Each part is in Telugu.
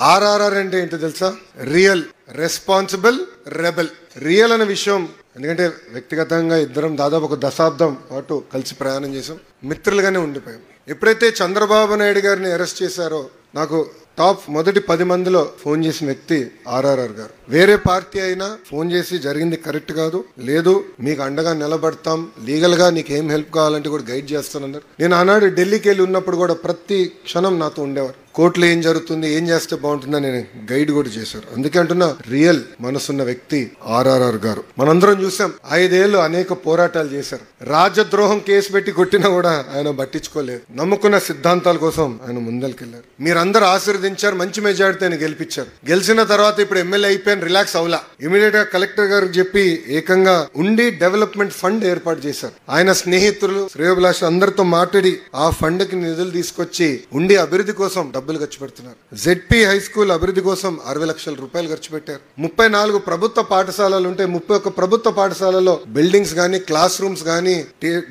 ఆర్ఆర్ఆర్ అంటే ఏంటో తెలుసా? Real, responsible, rebel. రియల్ అనే విషయం, ఎందుకంటే వ్యక్తిగతంగా ఇద్దరం దాదాపు ఒక దశాబ్దం పాటు కలిసి ప్రయాణం చేసాం, మిత్రులుగానే ఉండిపోయాం. ఎప్పుడైతే చంద్రబాబు నాయుడు గారిని అరెస్ట్ చేశారో నాకు టాప్ మొదటి 10 మందిలో ఫోన్ చేసిన వ్యక్తి ఆర్ఆర్ఆర్ గారు. వేరే పార్టీ అయినా ఫోన్ చేసి జరిగింది కరెక్ట్ కాదు, లేదు మీకు అండగా నిలబడతాం, లీగల్ గా నీకు ఏం హెల్ప్ కావాలంటే కూడా గైడ్ చేస్తానన్నారు. నేను ఆనాడు ఢిల్లీకి వెళ్ళి ఉన్నప్పుడు కూడా ప్రతి క్షణం నాతో ఉండేవారు. కోర్టులో ఏం జరుగుతుంది, ఏం చేస్తే బాగుంటుందని నేను గైడ్ కూడా చేశారు. అందుకే అంటున్నా, రియల్ మనసున్న వ్యక్తి ఆర్ఆర్ఆర్ గారు. మనందరం చూసాం, 5 ఏళ్ళు అనేక పోరాటాలు చేశారు. రాజద్రోహం కేసు పెట్టి కొట్టినా కూడా ఆయన పట్టించుకోలేదు. నమ్ముకున్న సిద్ధాంతాల కోసం ఆయన ముందరికెళ్లారు. మీరందరూ ఆశీర్వదించారు, మంచి మెజారిటీ ఆయన గెలిపించారు. గెలిచిన తర్వాత ఇప్పుడు ఎమ్మెల్యే అయిపోయాను, రిలాక్స్ అవలా. ఇమీడియట్ గా కలెక్టర్ గారికి చెప్పి ఏకంగా ఉండి డెవలప్మెంట్ ఫండ్ ఏర్పాటు చేశారు. ఆయన స్నేహితులు, శ్రేయోభిలాష అందరితో మాట్లాడి ఆ ఫండ్ కి నిధులు తీసుకొచ్చి ఉండి అభివృద్ధి కోసం డబ్బులు ఖర్చు పెడుతున్నారు. జెడ్పీ హై స్కూల్ అభివృద్ధి కోసం 60 లక్షల రూపాయలు ఖర్చు పెట్టారు. 34 ప్రభుత్వ పాఠశాలలు ఉంటే 31 ప్రభుత్వ పాఠశాలలో బిల్డింగ్స్ గానీ, క్లాస్ రూమ్స్ గానీ,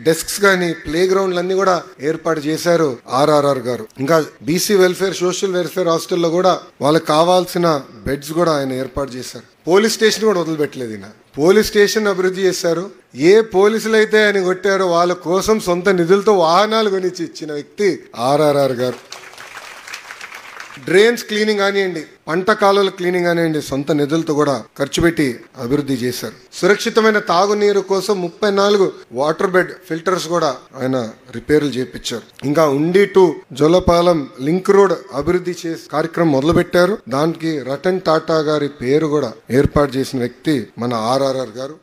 డెస్క్స్ గానీ, ప్లే గ్రౌండ్లు అన్ని కూడా ఏర్పాటు చేశారు ఆర్ఆర్ఆర్ గారు. ఇంకా బీసీ వెల్ఫేర్, సోషల్ వెల్ఫేర్ హాస్టల్లో కూడా వాళ్ళకి కావాల్సిన బెడ్స్ కూడా ఆయన ఏర్పాటు చేశారు. పోలీస్ స్టేషన్ కూడా వదిలిపెట్టలేదు ఈయన. పోలీస్ స్టేషన్ అభివృద్ధి చేశారు. ఏ పోలీసులు అయితే ఆయన కొట్టారో వాళ్ళ కోసం సొంత నిధులతో వాహనాలు కొనిచ్చి ఇచ్చిన వ్యక్తి ఆర్ఆర్ఆర్ గారు. డ్రైన్స్ క్లీనింగ్ కానివ్వండి, పంట కాలువల క్లీనింగ్ కానివ్వండి, సొంత నిధులతో కూడా ఖర్చు పెట్టి అభివృద్ధి చేశారు. సురక్షితమైన తాగునీరు కోసం 34 వాటర్ బెడ్ ఫిల్టర్స్ కూడా ఆయన రిపేర్లు చేయించారు. ఇంకా ఉండి టు జొలపాలెం లింక్ రోడ్ అభివృద్ధి చేసే కార్యక్రమం మొదలు పెట్టారు. దానికి రతన్ టాటా గారి పేరు కూడా ఏర్పాటు చేసిన వ్యక్తి మన ఆర్ఆర్ఆర్ గారు.